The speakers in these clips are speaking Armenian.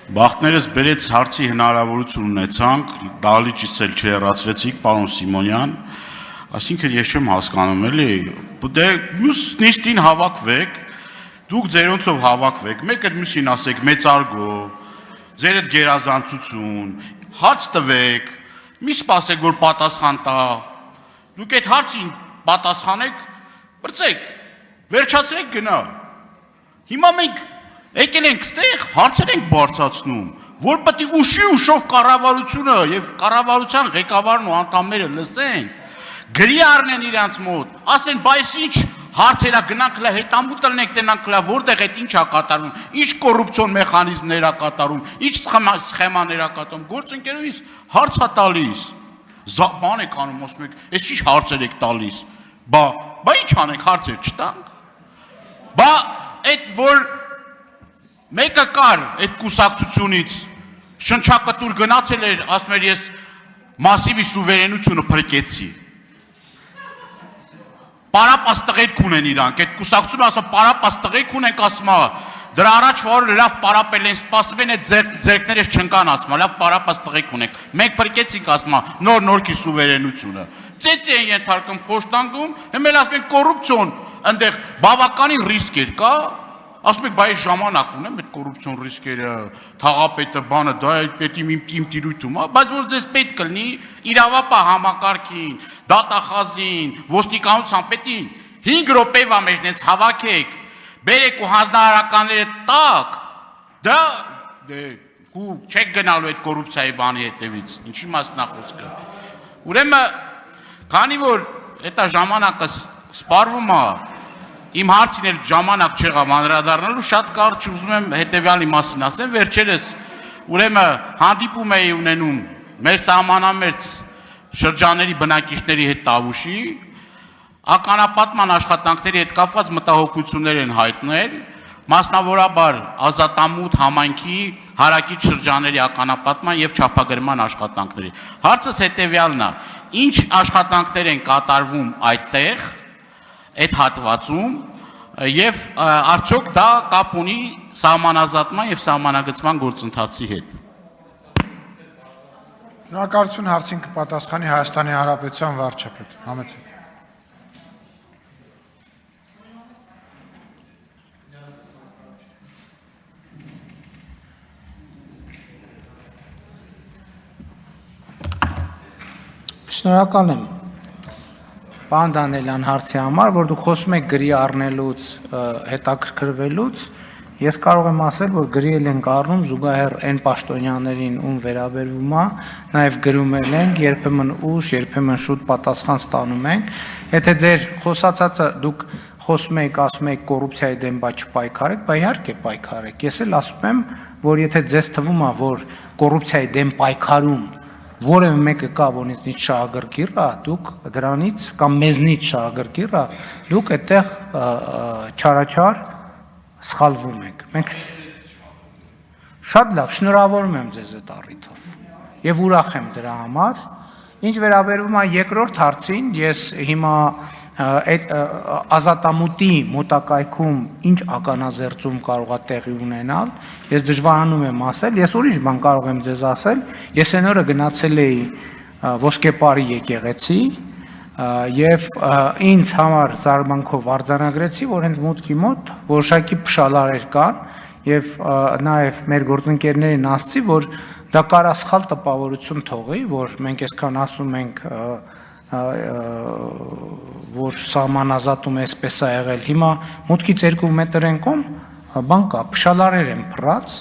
Բախտներս բերեց հարցի հնարավորություն ունեցանք, դահլիճից էլ չհեռացրեցիք, պարոն Սիմոնյան, այսինքն ես չեմ հասկանում էլի, դե մյուս նիստին հավաքվեք, դուք ձերոնցով հավաքվեք, մեկը մյուսին ասեք մեծարգո, ձեր այդ գերազանցություն, հարց տվեք, մի սպասեք, որ պատասխան տա, դուք այդ հարցին պատասխանեք, բրծեք, վերջացրեք գնա, հիմա մենք եկել ենք ստեղ, հարցեր ենք բարձրացնում, որ պետք է ուշով կառավարությունը եւ կառավարության ղեկավարն ու անդամները լսեն, գրի առնեն իրանց մոտ, ասեն, բայց ինչ հարցերա գնանք լա հետամուտ ելնենք տենանք լա, որտեղ այդ ինչ ա կատարում, ինչ կոռուպցիոն մեխանիզմներ ա կատարում, ինչ սխեմաներ ա կատարում, գործընկերուհիս հարց ա տալիս, բան եք անում, ասում եք, այս ինչ հարցեր եք տալիս, բա ինչ անենք, հարցեր չտանք, բա այդ որ մեկը կար այդ կուսակցությունից, շնչակտուր գնացել էր, ասում էր ես մասիվի սուվերենությունը փրկեցի, պարապաս տղեկ ունեն իրանք, այդ կուսակցությունը ասում պարապաս տղեկ ունենք ասում դրա առաջ որ լավ պարապել են, սպասում են այդ ձերքներս չնկան ասում լավ պարապաս տղեկ ունենք, մենք փրկեցինք ասում նորքի սուվերենությունը, ծեծի են ենթարկում խոշտանգում, հիմա էլ ասում են կոռուպցիոն, այնտեղ բավականին ռիսկ էր կա, ասում եք, բայց ժամանակ ունեմ այդ կոռուպցիոն ռիսկերը, թաղապետը, բանը, դա պետք է իմ տիրույթում, բայց որ ձեզ պետք կլինի իրավապահ համակարգին, դատախազին, ոստիկանության պետին 5 րոպեվա մեջնից հավաքեք, բերեք ու հանձնարարականները տակ, դա չեք գնալու այդ կոռուպցիայի բանի հետևից, ինչի մասն է խոսքը։ Ուրեմն, քանի որ այդ ժամանակը սպառվում է, իմ հարցին էլ ժամանակ չեղավ անդրադառնալու, շատ կարճ ուզում եմ հետևյալի մասին ասեմ, վերջերս ուրեմն հանդիպում էի ունենում մեր սահմանամերձ շրջանների բնակիչների հետ Տավուշի, ականապատման աշխատանքների հետ կապված մտահոգություններ են հայտնել, մասնավորաբար ազատամուտ համայնքի հարակից շրջանների ականապատման եւ չափագրման աշխատանքների։ Հարցս հետևյալն է, ինչ աշխատանքներ են կատարվում այդտեղ, այդ հատվածում եւ արդյոք դա կապ ունի սահմանազատման եւ սահմանագծման գործընթացի հետ։ Շնորհակալություն հարցին կպատասխանի Հայաստանի Հանրապետության վարչապետ Համեցեք։ Շնորհակալ եմ Պարոն Դանիելյան հարցի համար, որ դուք խոսում եք գրի առնելուց, հետաքրքրվելուց, ես կարող եմ ասել, որ գրի ենք առնում զուգահեռ այն պաշտոնյաներին, ում վերաբերվում է, նաև գրում ենք, երբեմն ուշ, երբեմն շուտ պատասխան ստանում ենք, եթե ձեր խոսածածը դուք խոսում եք, ասում եք կոռուպցիայի դեմ բա չպայքարեք, բա իհարկե պայքարեք, ես էլ ասում եմ, որ եթե ձեզ թվում է, որ կոռուպցիայի դեմ պայքարում որևէ մեկը կա, որից շահագրգիռ է, դուք դրանից կամ մեզնից շահագրգիռ է, դուք այդտեղ չարաչար սխալվում եք։ Մենք շատ լավ, շնորհավորում եմ ձեզ այդ առիթով եւ ուրախ եմ դրա համար։ Ինչ վերաբերում է երկրորդ հարցին, ես հիմա այդ ազատամուտի մոտակայքում ինչ ականազերծում կարող է տեղի ունենալ, ես դժվարանում եմ ասել, ես ուրիշ բան կարող եմ ձեզ ասել, ես այն օրը գնացել էի Ոսկեպարի եկեղեցի եւ ինձ համար զարմանքով արձանագրեցի, որ հենց մուտքի մոտ որոշակի փշալարեր կան եւ նաեւ մեր գործընկերներին ասացի, որ դա կարա սխալ տպավորություն թողի, որ մենք այսքան ասում ենք որ սահմանազատում այսպես է եղել, հիմա մուտքից 2 մետր են կողմ, բան կա, փշալարեր են փռած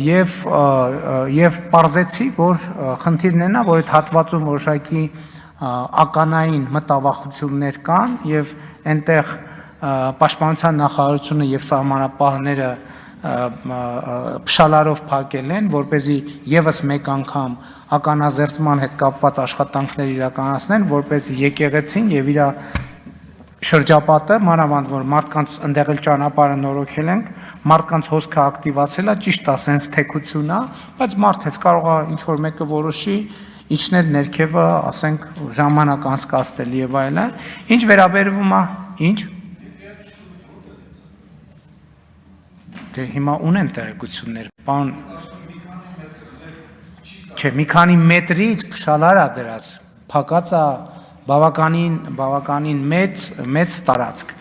եւ պարզեցի, որ խնդիրն է նա, որ այդ հատվածում որոշակի ականային մտավախություններ կան եւ այնտեղ պաշտպանության նախարարությունը եւ սահմանապահները փշալարով փակել են, որպեսզի եւս մեկ անգամ ականազերծման հետ կապված աշխատանքներ իրականացնեն, որպեսզի եկեղեցին եւ իր շրջապատը, մանավանդ որ մարդկանց ընդեղել ճանապարհը նորոգել ենք, մարդկանց հոսքը ակտիվացել է, ճիշտ է, սենց թեքություն է, բայց մարդը կարող է ինչ որ մեկը որոշի իջնել ներքևը, ասենք ժամանակ անցկացնել եւ այլն, ինչ վերաբերվում է, ինչ Դե հիմա ունեն տեղեկություններ, բան չէ, մի քանի մետրից փշալարա դրած, փակած է բավականին մեծ տարածք։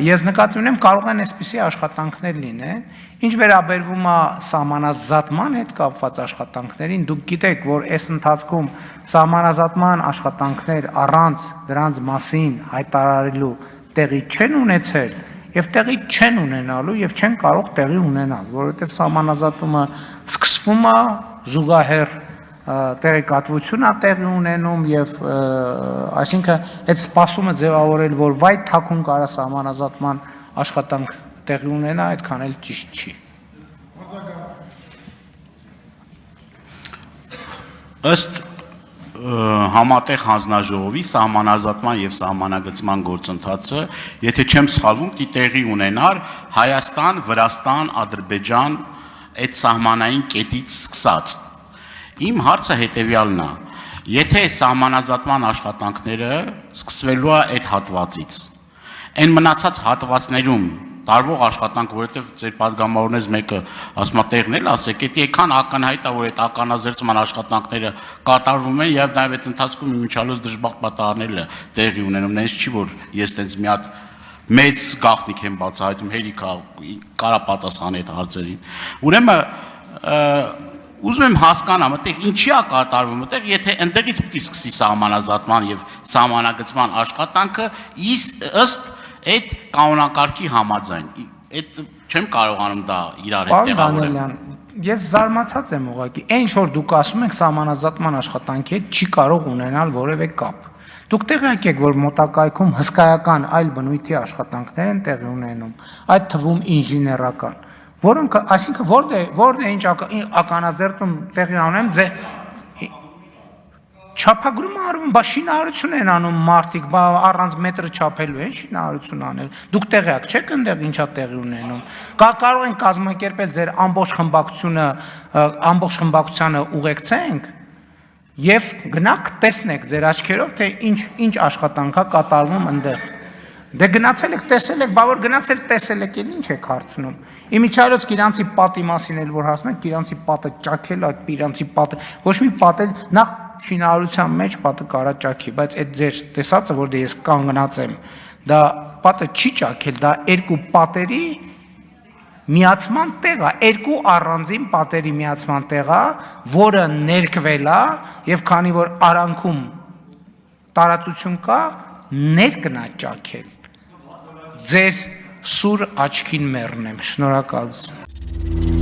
Ես նկատի ունեմ կարող են այսպիսի աշխատանքներ լինեն, ինչ վերաբերվում է սահմանազատման հետ կապված աշխատանքներին, դուք գիտեք, որ այս ընթացքում սահմանազատման աշխատանքներ առանց դրանց մասին հայտարարելու տեղի չեն ունեցել եւ տեղի չեն ունենալու եւ չեն կարող տեղի ունենալ, որովհետեւ սահմանազատումը սկսվում է զուգահեռ տեղեկատվություն է տեղի ունենում եւ այսինքն այդ սպասումը ձևավորել, որ վայ թաքուն կարա սահմանազատման աշխատանք տեղի ունենա, այդքան էլ ճիշտ չի։ Ըստ համատեղ հանձնաժողովի սահմանազատման եւ սահմանագծման գործընթացը, եթե չեմ սխալվում, պիտի տեղի ունենար Հայաստան, Վրաստան, Ադրբեջան այդ սահմանային կետից սկսած։ Իմ հարցը հետևյալն է. եթե սահմանազատման աշխատանքները սկսվելու է այդ հատվածից, այն մնացած հատվածներում տարվող աշխատանք, որովհետև ձեր падգամավորներից մեկը ասում է տեղն էլ ասեք, եթե այքան ակնհայտ է, որ այդ ականազերծման աշխատանքները կատարվում են եւ նաեւ այդ ընթացքում իմիջիալոց դժբախտ պատահարները տեղի ունենում, նենց չի որ ես տենց մի հատ մեծ գաղտնիք եմ բացահայտում, հերիքա կարա պատասխանի այդ հարցերին։ Ուրեմն ուզում եմ հասկանամ, այդտեղ ինչի է կատարվում, այդտեղ եթե այնտեղից պիտի սկսի սահմանազատման եւ սահմանագծման աշխատանքը ըստ այդ կանոնակարգի համաձայն, այդ չեմ կարողանում դա իրար հետ տեղավորել։ Ես զարմացած եմ ուղղակի, այն ինչ որ դուք ասում եք սահմանազատման աշխատանքի հետ չի կարող ունենալ որևէ կապ։ Դուք տեղյակ եք, որ մոտակայքում հսկայական այլ բնույթի աշխատանքներ են տեղի ունենում, այդ թվում ինժեներական, որոնք, այսինքն որտե ինչ ականազերծում տեղի ունեն, չափագրում արվում, բա շինարարություն են անում մարդիկ, բա առանց մետրը չափելու են շինարարություն անել։ Դուք տեղյակ չեք այնտեղ ինչա տեղի ունենում։ Կարող են կազմակերպել ձեր ամբողջ խմբակցությանը ուղեկցենք եւ գնաք տեսնեք ձեր աչքերով, թե ինչ աշխատանք է կատարվում այնտեղ։ Դե գնացել եք, տեսել եք, բա որ գնացել տեսել եք, ինչ եք հարցնում։ Իմիջիալոց իրանցի պատի մասին էլ որ հասնենք, իրանցի պատը ճաքել, այդ իրանցի պատը, ոչ մի պատ էլ նախ շինարարության մեջ պատը կարա ճաքի, բայց այդ ձեր տեսածը, որ դե ես կանգնած եմ, դա պատը չի ճաքել, դա երկու պատերի միացման տեղ է, երկու առանձին պատերի միացման տեղ է, որը ներկվել է եւ քանի որ արանքում տարածություն կա, ներկնա ճաքել։ Ձեր սուր աչքին մեռնեմ, շնորհակալություն։